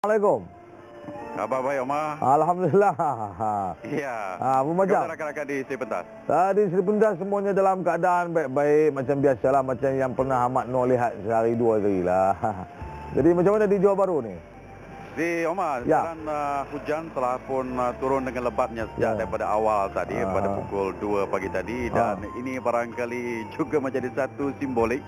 Assalamualaikum. Khabar baik, Omar. Alhamdulillah. Iya. Apa macam? Rakan-rakan di Sri Pentas. Di Sri Pentas semuanya dalam keadaan baik-baik macam biasalah, macam yang pernah Ahmad Noor lihat sehari dua kali lah. Jadi macam mana di Johor Bahru ni? Di Omar, Ya. sekarang hujan telah pun turun dengan lebatnya sejak daripada awal tadi, pada pukul 2 pagi tadi, dan ini barangkali juga menjadi satu simbolik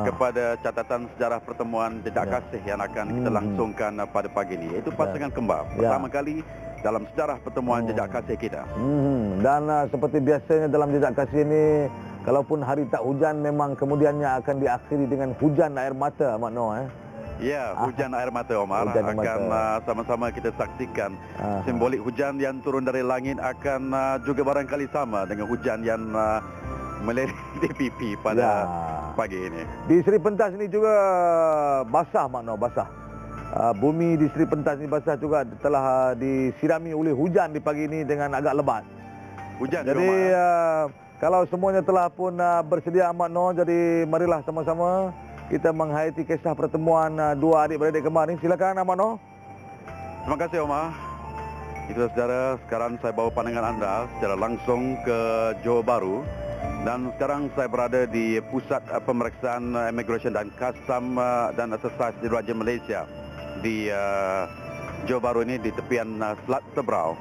kepada catatan sejarah pertemuan jejak kasih yang akan kita langsungkan pada pagi ini, iaitu pasangan kembar pertama kali dalam sejarah pertemuan jejak kasih kita. Dan seperti biasanya dalam jejak kasih ini, kalaupun hari tak hujan, memang kemudiannya akan diakhiri dengan hujan air mata, Ahmad Noor. Ya, hujan air mata, Omar. Hujan air akan mata. sama-sama kita saksikan simbolik hujan yang turun dari langit akan juga barangkali sama dengan hujan yang melirik di pipi pada pagi ini. Di Sri Pentas ini juga basah, Ahmad Noor, basah. Bumi di Sri Pentas ini basah juga, telah disirami oleh hujan di pagi ini dengan agak lebat. Hujan jadi kalau semuanya telah pun bersedia, Ahmad Noor, jadi marilah sama-sama kita menghayati kisah pertemuan dua adik-beradik kembar ini. Silakan, Ahmad Noor. Terima kasih, Omar. Itu saudara, sekarang saya bawa pandangan anda secara langsung ke Johor Bahru. Dan sekarang saya berada di pusat pemeriksaan Immigration dan Custom dan Exercise di Raja Malaysia di Johor Bahru ini, di tepian Selat Tebrau.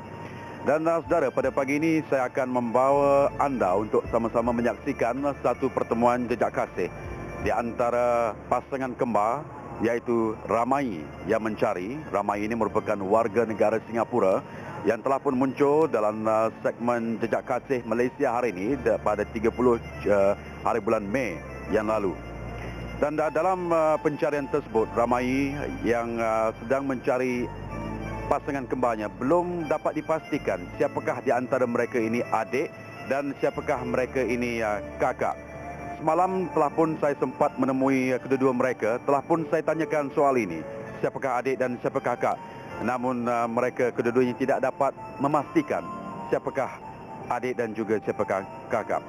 Dan saudara, pada pagi ini saya akan membawa anda untuk sama-sama menyaksikan satu pertemuan jejak kasih di antara pasangan kembar, iaitu Ramai yang mencari. Ramai ini merupakan warga negara Singapura yang telah pun muncul dalam segmen jejak kasih Malaysia hari ini pada 30 hari bulan Mei yang lalu. Dan dalam pencarian tersebut, Ramai yang sedang mencari pasangan kembarnya belum dapat dipastikan siapakah di antara mereka ini adik dan siapakah mereka ini kakak. Semalam telah pun saya sempat menemui kedua-dua mereka, telah pun saya tanyakan soal ini, siapakah adik dan siapakah kakak. Namun mereka kedua-duanya tidak dapat memastikan siapakah adik dan juga siapakah kakak.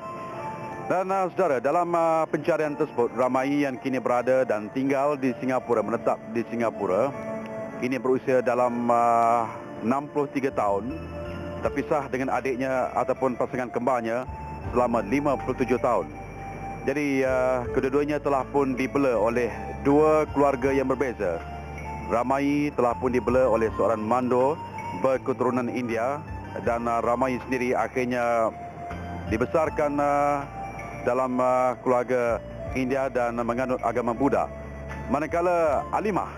Dan saudara, dalam pencarian tersebut, Ramai yang kini berada dan tinggal di Singapura, menetap di Singapura, ini berusia dalam 63 tahun, terpisah dengan adiknya ataupun pasangan kembarnya selama 57 tahun. Jadi kedua-duanya telah pun dibela oleh dua keluarga yang berbeza. Ramai telah pun dibela oleh seorang mandor berketurunan India, dan Ramai sendiri akhirnya dibesarkan dalam keluarga India dan menganut agama Buddha. Manakala Alimah,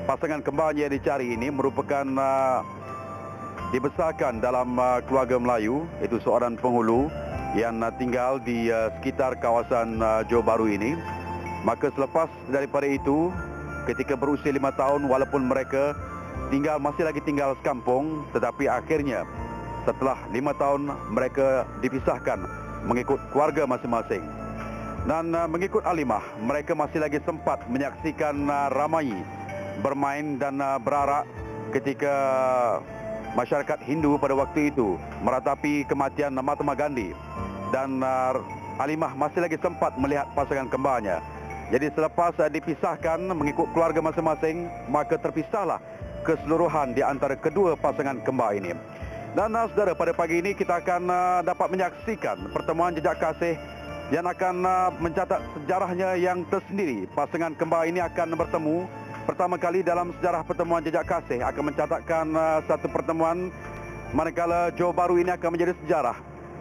pasangan kembarnya yang dicari ini, merupakan dibesarkan dalam keluarga Melayu, iaitu seorang penghulu yang tinggal di sekitar kawasan Johor Bahru ini. Maka selepas daripada itu, ketika berusia 5 tahun, walaupun mereka masih lagi tinggal sekampung, tetapi akhirnya setelah 5 tahun mereka dipisahkan mengikut keluarga masing-masing. Dan mengikut Alimah, mereka masih lagi sempat menyaksikan Ramai bermain dan berarak ketika masyarakat Hindu pada waktu itu meratapi kematian Mahatma Gandhi. Dan Alimah masih lagi sempat melihat pasangan kembarnya. Jadi selepas dipisahkan mengikut keluarga masing-masing, maka terpisahlah keseluruhan di antara kedua pasangan kembar ini. Dan saudara, pada pagi ini kita akan dapat menyaksikan pertemuan jejak kasih yang akan mencatat sejarahnya yang tersendiri. Pasangan kembar ini akan bertemu pertama kali dalam sejarah pertemuan jejak kasih, akan mencatatkan satu pertemuan manakala Johor Bahru ini akan menjadi sejarah.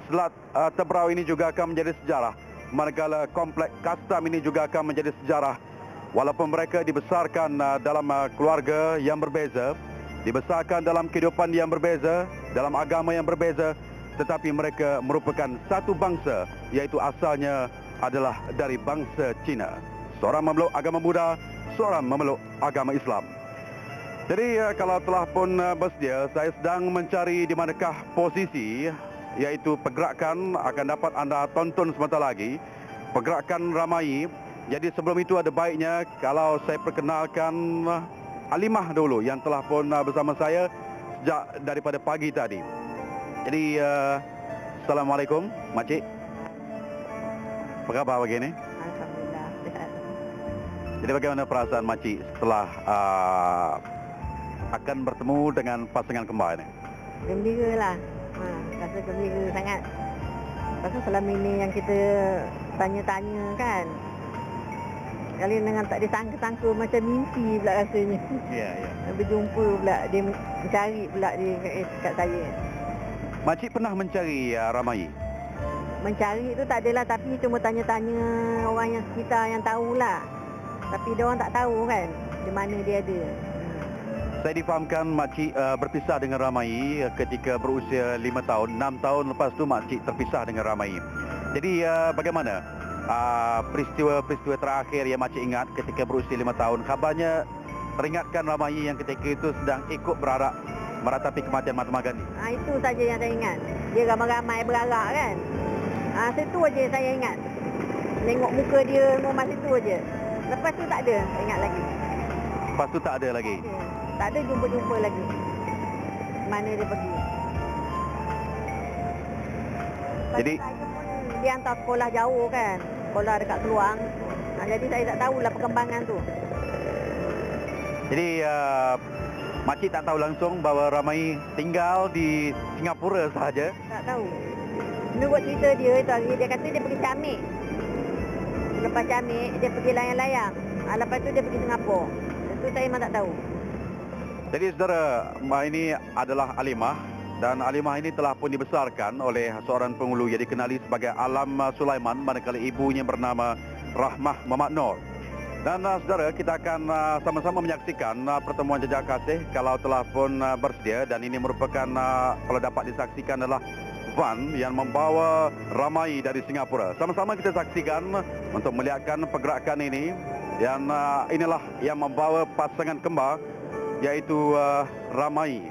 Selat Tebrau ini juga akan menjadi sejarah. Manakala kompleks custom ini juga akan menjadi sejarah. Walaupun mereka dibesarkan dalam keluarga yang berbeza, dibesarkan dalam kehidupan yang berbeza, dalam agama yang berbeza, tetapi mereka merupakan satu bangsa, iaitu asalnya adalah dari bangsa Cina. Seorang memeluk agama Buddha, seorang memeluk agama Islam. Jadi kalau telah pun bersedia, saya sedang mencari di manakah posisi, iaitu pergerakan akan dapat anda tonton sebentar lagi, pergerakan Ramai. Jadi sebelum itu ada baiknya kalau saya perkenalkan Alimah dulu yang telah pun bersama saya sejak daripada pagi tadi. Jadi Assalamualaikum, Makcik. Apa khabar pagi ini? Alhamdulillah. Jadi bagaimana perasaan Makcik setelah akan bertemu dengan pasangan kembar ini? Gembira lah. Rasa gembira sangat. Pasal selama ini yang kita tanya-tanya kan. Kali dengan tak disangka-sangka macam mimpi pula rasanya. Ya, ya. Berjumpa pula, dia mencari pula dia kat saya. Makcik pernah mencari Ramai? Mencari tu tak adalah, tapi cuma tanya-tanya orang yang sekitar yang tahulah. Tapi dia orang tak tahu kan di mana dia ada. Saya difahamkan makcik berpisah dengan Ramai ketika berusia 5 tahun. 6 tahun lepas tu makcik terpisah dengan Ramai. Jadi bagaimana peristiwa-peristiwa terakhir yang makcik ingat ketika berusia 5 tahun? Kabarnya teringatkan Ramai yang ketika itu sedang ikut berarak meratapi kematian Mahatma Gandhi. Itu saja yang saya ingat. Dia ramai-ramai berarak kan. Situ aja saya ingat. Tengok muka dia masa itu aja. Lepas tu tak ada, saya ingat lagi. Lepas tu tak ada lagi? Tak ada jumpa-jumpa lagi. Mana dia pergi. Jadi saya pun dia hantar sekolah jauh kan. Sekolah dekat Keluang. Jadi saya tak tahulah perkembangan tu. Jadi makcik tak tahu langsung bahawa Ramai tinggal di Singapura sahaja? Tak tahu. Menurut cerita dia itu hari, dia kata dia pergi Camik. Lepas Camik, dia pergi layang-layang. Lepas tu dia pergi Singapura. Itu saya memang tak tahu. Jadi saudara, ini adalah Alimah. Dan Alimah ini telah pun dibesarkan oleh seorang penghulu yang dikenali sebagai Alam Sulaiman, manakala ibunya bernama Rahmah Muhammad Nur. Dan saudara, kita akan sama-sama menyaksikan pertemuan jejak kasih kalau telah pun bersedia. Dan ini merupakan, kalau dapat disaksikan, adalah van yang membawa Ramai dari Singapura. Sama-sama kita saksikan untuk melihatkan pergerakan ini. Dan inilah yang membawa pasangan kembar, iaitu Ramai,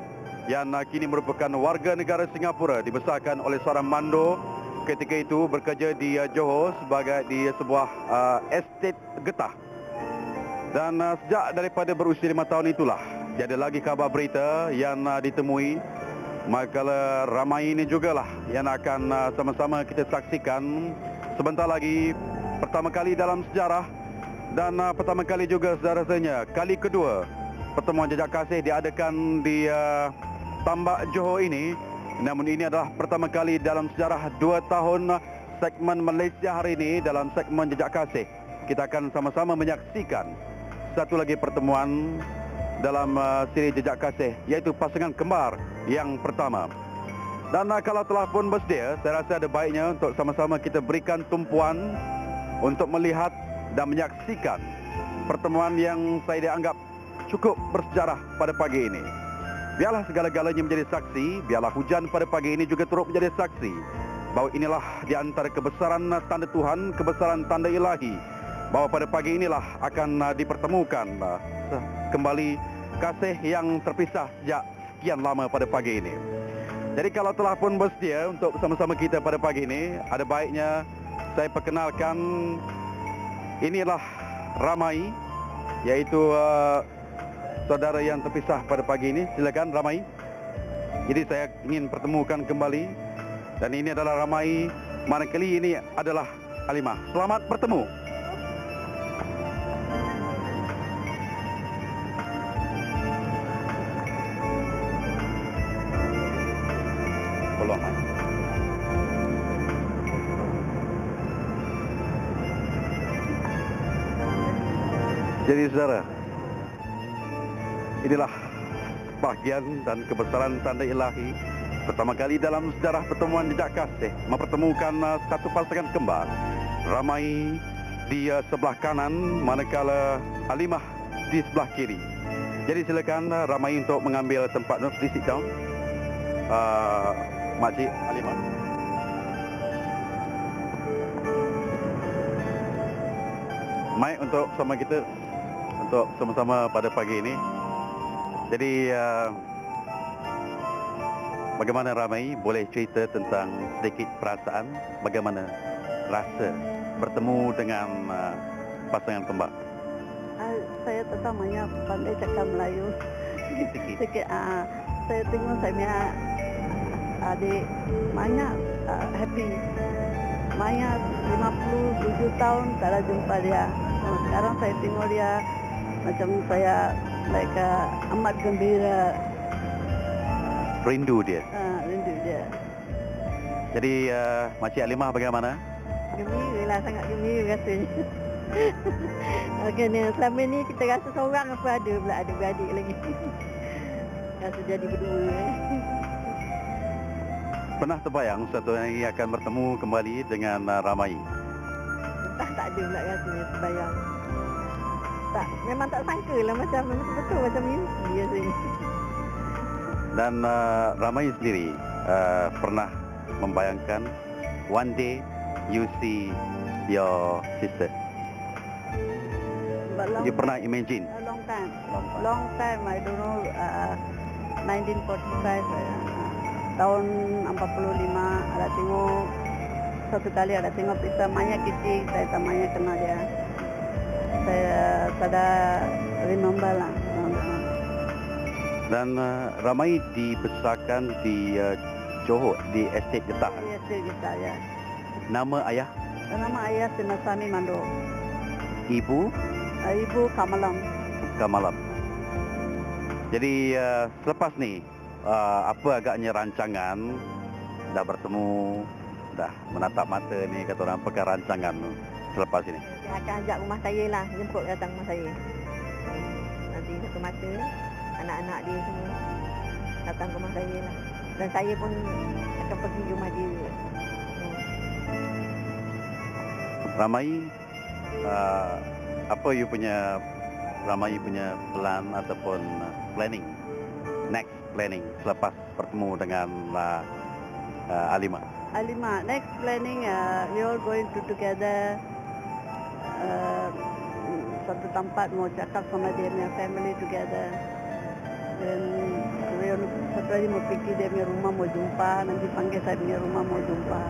yang kini merupakan warga negara Singapura, dibesarkan oleh seorang mando ketika itu bekerja di Johor sebagai di sebuah estate getah. Dan sejak daripada berusia 5 tahun itulah tiada lagi kabar berita yang ditemui. Maka Ramai ini jugalah yang akan sama-sama kita saksikan sebentar lagi, pertama kali dalam sejarah. Dan pertama kali juga rasanya kali kedua pertemuan jejak kasih diadakan di Tambak Johor ini. Namun ini adalah pertama kali dalam sejarah 2 tahun segmen Malaysia hari ini dalam segmen jejak kasih. Kita akan sama-sama menyaksikan satu lagi pertemuan dalam siri jejak kasih, iaitu pasangan kembar yang pertama. Dan kalau telah pun bersedia, saya rasa ada baiknya untuk sama-sama kita berikan tumpuan untuk melihat dan menyaksikan pertemuan yang saya dianggap cukup bersejarah pada pagi ini. Biarlah segala-galanya menjadi saksi, biarlah hujan pada pagi ini juga turut menjadi saksi bahawa inilah di antara kebesaran tanda Tuhan, kebesaran tanda ilahi, bahawa pada pagi inilah akan dipertemukan kembali kasih yang terpisah sejak sekian lama pada pagi ini. Jadi kalau telah pun bersedia untuk bersama-sama kita pada pagi ini, ada baiknya saya perkenalkan, inilah Ramai, iaitu saudara yang terpisah pada pagi ini. Silakan Ramai. Jadi saya ingin pertemukan kembali. Dan ini adalah Ramai, manakala ini adalah Alimah. Selamat bertemu. Jadi saudara, inilah bahagian dan kebesaran tanda ilahi pertama kali dalam sejarah pertemuan jejak kasih mempertemukan satu pasangan kembar. Ramai di sebelah kanan, manakala Alimah di sebelah kiri. Jadi silakan Ramai untuk mengambil tempat. Please sit down. Makcik Alimah. Mic untuk sama kita, untuk sama-sama pada pagi ini. Jadi bagaimana Ramai boleh cerita tentang sedikit perasaan, bagaimana rasa bertemu dengan pasangan kembar? Saya pertamanya pandai cakap Melayu sikit. Saya tengok saya punya adik banyak happy. Maya 57 tahun tak ada jumpa dia. Sekarang saya tengok dia macam saya Mereka amat gembira. Rindu dia. Rindu dia. Jadi Makcik Halimah bagaimana? Gembira lah, sangat gembira rasanya. Kerana selama ni kita rasa seorang apa ada pula ada beradik lagi. Rasa jadi berdua. Pernah terbayang suatu hari akan bertemu kembali dengan Ramai? Tak ada pula rasanya terbayang. Tak, memang tak sangka lah macam betul macam mimpi rasanya. Dan Ramai sendiri pernah membayangkan one day you see your sister. You pernah imagine? Long time. I don't know. 1945. Tahun 45 ada tengok satu kali ada tengok Pita Maya kecil, saya tamanya kenal dia. Saya tidak remember lah. Dan Ramai dibesarkan di Johor, di estate Getah. Di estate Getah, ya. Nama ayah? Nama ayah Sinnasamy Mando. Ibu? Ibu Kamalam. Kamalam. Jadi selepas ni, apa agaknya rancangan? Dah bertemu, dah menatap mata ni kata orang, apakah rancangan selepas ini? Saya akan ajak rumah saya lah, jemput datang rumah saya. Nanti satu mata, anak-anak dia semua datang ke rumah saya lah. Dan saya pun akan pergi rumah dia. Ramai, apa you punya Ramai punya plan ataupun planning, next planning selepas bertemu dengan Halimah? Halimah, next planning, we all going to together satu tempat mau cakap sama dia punya family together. Dan satu hari mau pergi dia punya rumah mau jumpa, nanti panggil saya punya rumah mau jumpa.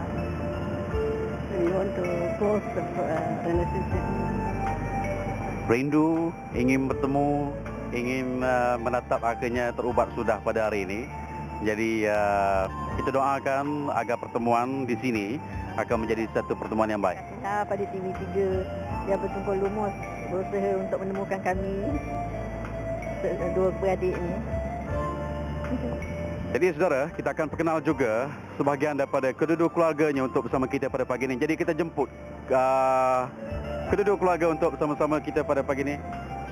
So we want to close the relationship. Rindu, ingin bertemu, ingin menatap akhirnya terubat sudah pada hari ini. Jadi kita doakan agar pertemuan di sini akan menjadi satu pertemuan yang baik. Pada TV3 yang bertumpul lumus berusaha untuk menemukan kami dua beradik ini. Jadi saudara, kita akan perkenal juga sebahagian daripada kedua-dua keluarganya untuk bersama kita pada pagi ini. Jadi kita jemput kedua-dua keluarga untuk bersama-sama kita pada pagi ini.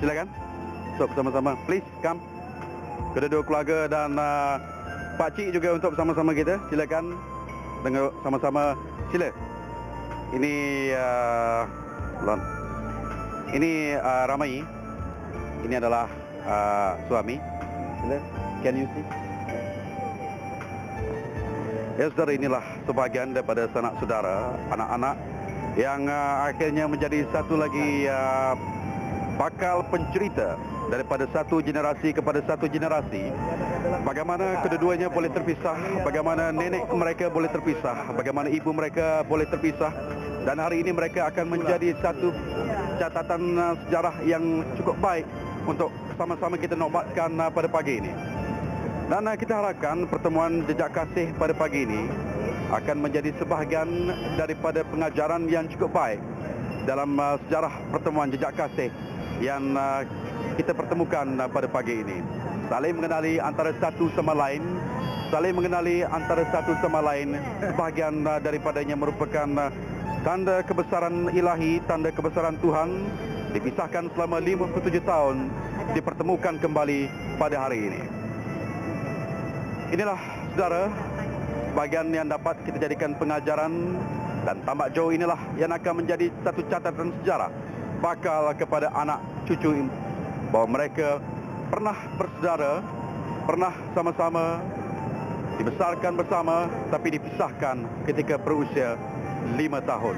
Silakan. Untuk bersama-sama. Please come. Kedua-dua keluarga dan Pak Cik juga untuk bersama-sama kita. Silakan. Dengar sama-sama. Sila. Ini ini Ramai. Ini adalah suami. Sila. Can you see? Ya saudara, inilah sebahagian daripada sanak saudara, anak-anak yang akhirnya menjadi satu lagi bakal pencerita daripada satu generasi kepada satu generasi. Bagaimana kedua-duanya boleh terpisah, bagaimana nenek mereka boleh terpisah, bagaimana ibu mereka boleh terpisah. Dan hari ini mereka akan menjadi satu catatan sejarah yang cukup baik untuk sama-sama kita nobatkan pada pagi ini. Dan kita harapkan pertemuan jejak kasih pada pagi ini akan menjadi sebahagian daripada pengajaran yang cukup baik dalam sejarah pertemuan jejak kasih yang kita pertemukan pada pagi ini. Saling mengenali antara satu sama lain, saling mengenali antara satu sama lain, sebahagian daripadanya merupakan tanda kebesaran ilahi, tanda kebesaran Tuhan, dipisahkan selama 57 tahun, dipertemukan kembali pada hari ini. Inilah saudara, bahagian yang dapat kita jadikan pengajaran, dan tambak jauh inilah yang akan menjadi satu catatan sejarah bakal kepada anak cucu bahawa mereka pernah bersaudara, pernah sama-sama dibesarkan bersama tapi dipisahkan ketika berusia 5 tahun.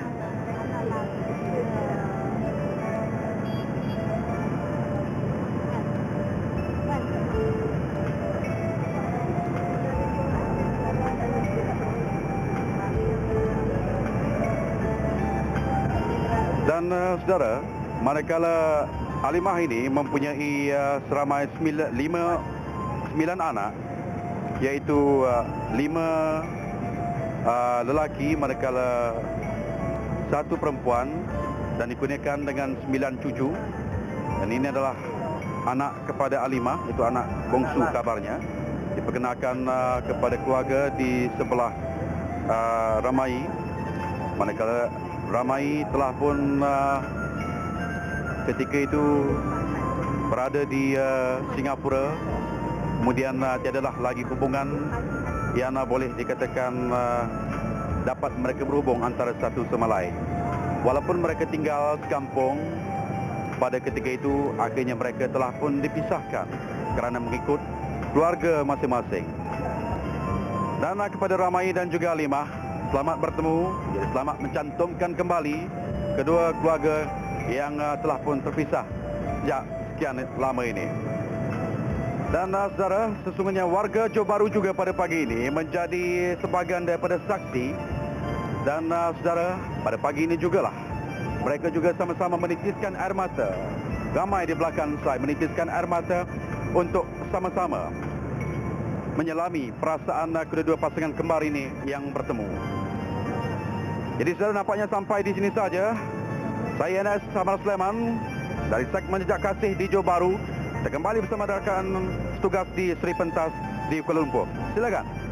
Dan saudara, manakala Halimah ini mempunyai seramai 9 anak, iaitu 5 lelaki manakala 1 perempuan, dan dikurniakan dengan 9 cucu. Dan ini adalah anak kepada Alimah, itu anak bongsu kabarnya, diperkenalkan kepada keluarga di sebelah Ramai. Manakala Ramai telah pun ketika itu berada di Singapura, kemudian tiadalah lagi hubungan yang boleh dikatakan dapat mereka berhubung antara satu sama lain. Walaupun mereka tinggal sekampung, pada ketika itu akhirnya mereka telah pun dipisahkan kerana mengikut keluarga masing-masing. Dan kepada Ramai dan juga Alimah, selamat bertemu, selamat mencantumkan kembali kedua keluarga yang telah pun terpisah sejak sekian lama ini. Dan saudara, sesungguhnya warga Johor Bahru juga pada pagi ini menjadi sebahagian daripada saksi. Dan saudara, pada pagi ini jugalah mereka juga sama-sama menitiskan air mata. Ramai di belakang saya menitiskan air mata untuk sama-sama menyelami perasaan kedua-dua pasangan kembar ini yang bertemu. Jadi saudara, nampaknya sampai di sini saja. Saya Enes Ahmad Sulaiman dari segmen Jejak Kasih di Johor Bahru. Kita kembali bersama rakan tugas di Seri Pentas di Kuala Lumpur. Silakan.